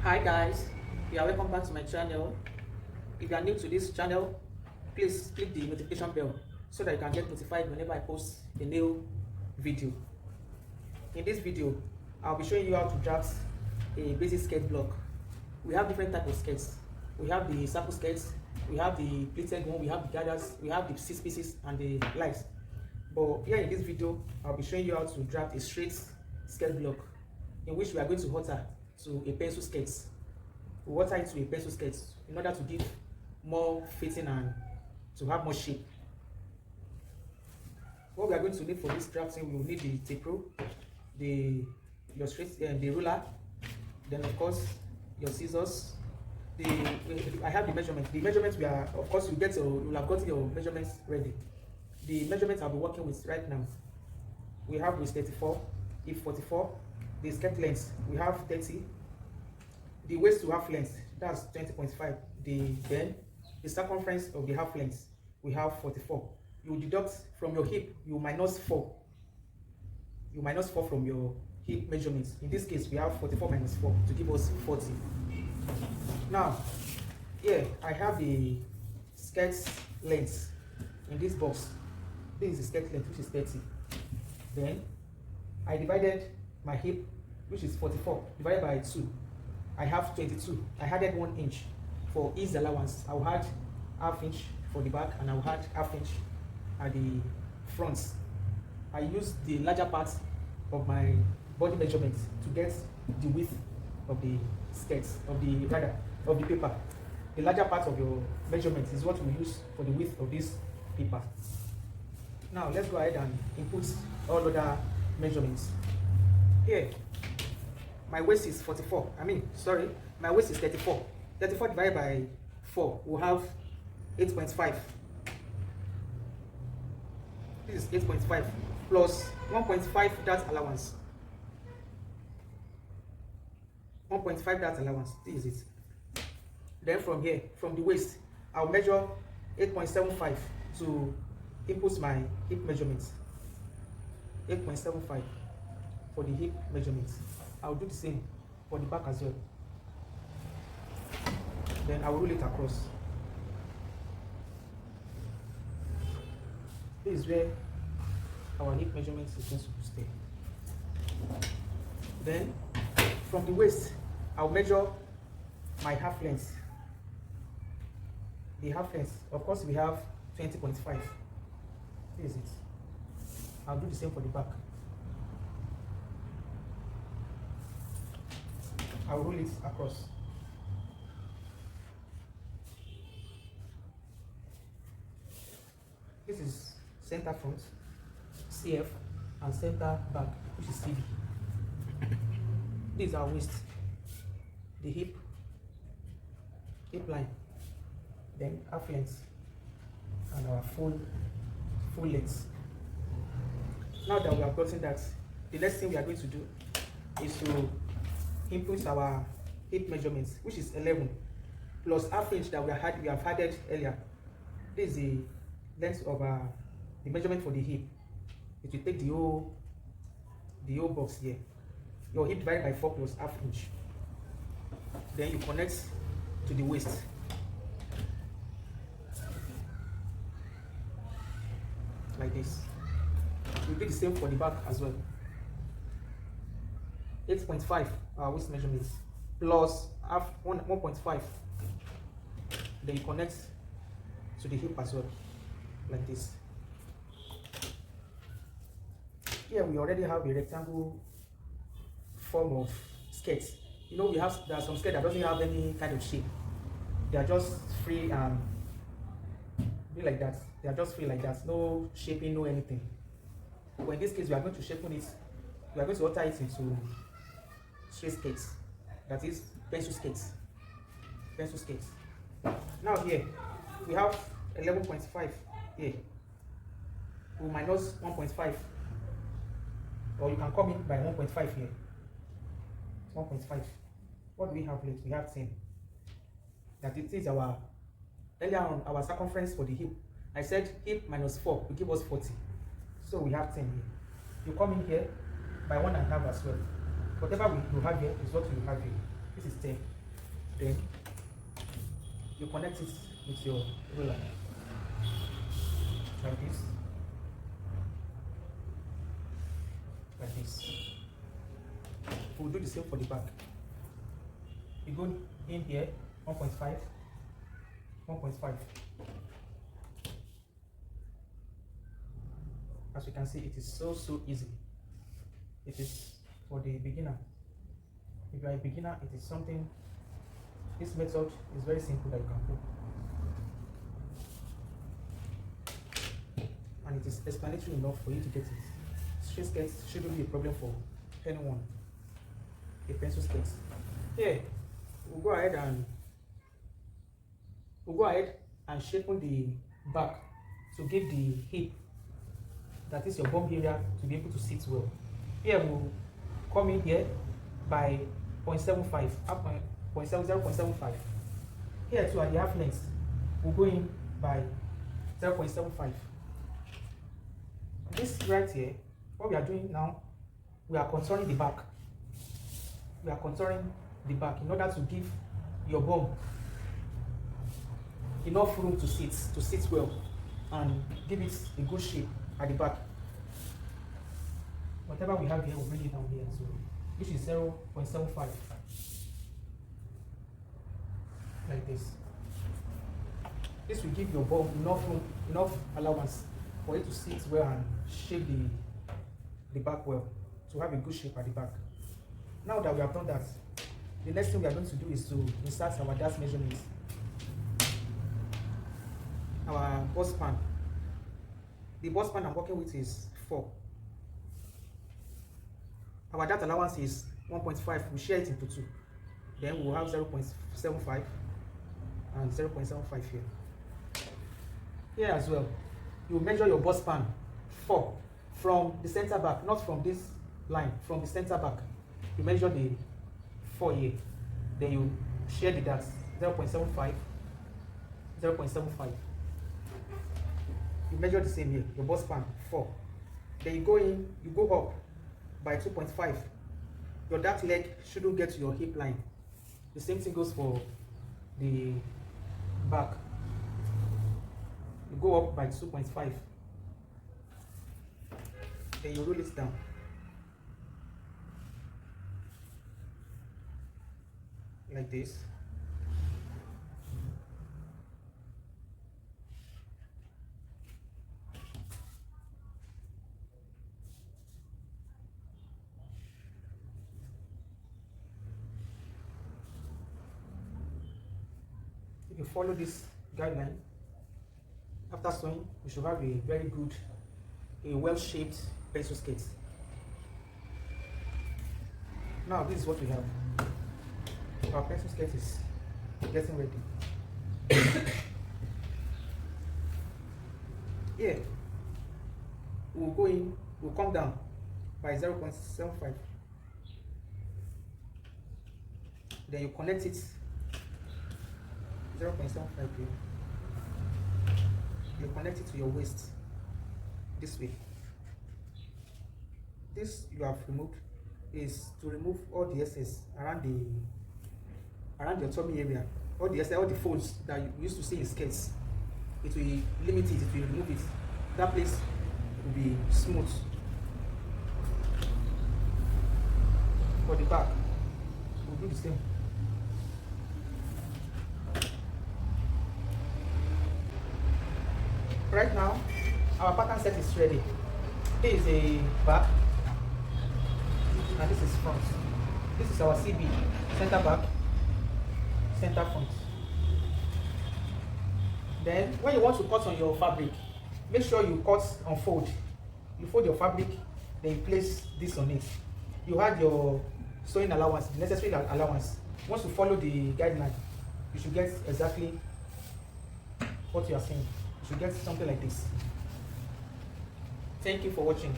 Hi guys, you are welcome back to my channel. If you are new to this channel, please click the notification bell so that you can get notified whenever I post a new video. In this video, I'll be showing you how to draft a basic sketch block. We have different types of sketches. We have the circle sketch, we have the pleated one, we have the gathers, we have the 6 pieces and the lights. But here in this video, I'll be showing you how to draft a straight sketch block in which we are going to alter to a pencil sketch. We water it to a pencil sketch in order to give more fitting and to have more shape. What we are going to need for this drafting, we will need the tape rule, the ruler, then of course your scissors. I have the measurements. The measurements of course you'll have gotten your measurements ready. The measurements I'll be working with right now, we have with 34, if 44. The sketch length, we have 30. The waist to half length, that's 20.5. Then the circumference of the half length, we have 44. You deduct from your hip, you minus 4. You minus 4 from your hip measurements. In this case, we have 44 minus 4 to give us 40. Now, here I have the sketch length in this box. This is the sketch length, which is 30. Then I divided my hip, which is 44, divided by 2. I have 22. I added 1 inch for ease allowance. I'll add ½ inch for the back and I'll add ½ inch at the front. I use the larger part of my body measurement to get the width of the sketch, of the paper. The larger part of your measurement is what we use for the width of this paper. Now let's go ahead and input all other measurements. Here, my waist is 44. My waist is 34. 34 divided by 4 will have 8.5. This is 8.5 plus 1.5 dart allowance. 1.5 dart allowance. This is it. Then from here, from the waist, I'll measure 8.75 to input my hip measurements. 8.75 for the hip measurements. I'll do the same for the back as well. Then I will roll it across. This is where our hip measurement is going to stay. Then from the waist, I'll measure my half length. The half length, of course, we have 20.5. This is it. I'll do the same for the back. I'll roll it across. This is center front, CF, and center back, which is CV. This is our waist, the hip line, then half length, and our full length. Now that we have gotten that, the next thing we are going to do is to input our hip measurements, which is 11 plus ½ inch that we have added earlier. This is the length of the measurement for the hip. It will take the whole box here. Your hip divided by 4 plus ½ inch. Then you connect to the waist. Like this. We do the same for the back as well. 8.5 our waist measurements plus 1.5. Then you connect to the hip as well, like this. Here we already have a rectangle form of sketch. You know, there are some sketch that doesn't have any kind of shape. They are just free and be like that. They are just free like that. No shaping, no anything. But in this case, we are going to shape it. We are going to alter it into straight sketch, that is pencil sketch. Now here we have 11.5 here. We minus 1.5, or you can come in by 1.5 here. 1.5. What do we have left? We have 10. That it is our earlier on our circumference for the hip. I said hip minus 4 will give us 40. So we have 10 here. You come in here by 1.5 as well. Whatever you have here is what you have here. This is 10. Then you connect it with your ruler like this. Like this. We'll do the same for the back. You go in here, 1.5, 1.5. As you can see, it is so easy. It is for the beginner. If you are a beginner, it is something. This method is very simple that you can do, and it is explanatory enough for you to get it. Straight sketch shouldn't be a problem for anyone. A pencil sketch. Here, we'll go ahead and shape the back to give the hip, that is your bum area, to be able to sit well. Here we'll come in here by 0.75, 0.75. Here too at the half length, we'll go in by 0.75. This right here, what we are doing now, we are contouring the back. We are contouring the back in order to give your bum enough room to sit well, and give it a good shape at the back. Whatever we have here, we'll bring it down here. So this is 0.75, like this. This will give your bum enough room, enough allowance for it to sit well and shape the back well, to have a good shape at the back. Now that we have done that, the next thing we are going to do is to insert our dart measurements. Our bust span. The bust span I'm working with is 4. Our dart allowance is 1.5. We share it into 2. Then we'll have 0.75 and 0.75 here. Here as well, you measure your bust span 4 from the center back, not from this line, from the center back. You measure the 4 here. Then you share the darts 0.75, 0.75. You measure the same here, your bust span 4. Then you go in, you go up by 2.5. Your dart leg shouldn't get to your hip line. The same thing goes for the back. You go up by 2.5. Then you roll it down. Like this. If you follow this guideline, after sewing, you should have a very good, a well-shaped pencil skate. Now this is what we have. Our pencil skate is getting ready. Here, we'll go in, we'll come down by 0.75. Then you connect it 0.75 here. You connect it to your waist this way. This you have removed is to remove all the excess around your tummy area, all the excess, all the folds that you used to see in skirts. It will limit it, it will remove it. That place will be smooth. For the back, we'll do the same. Right now, our pattern set is ready. This is a back, and this is front. This is our CB, center back, center front. Then, when you want to cut on your fabric, make sure you cut on fold. You fold your fabric, then you place this on it. You have your sewing allowance, the necessary allowance. Once you follow the guideline, you should get exactly what you are saying. You should get something like this. Thank you for watching.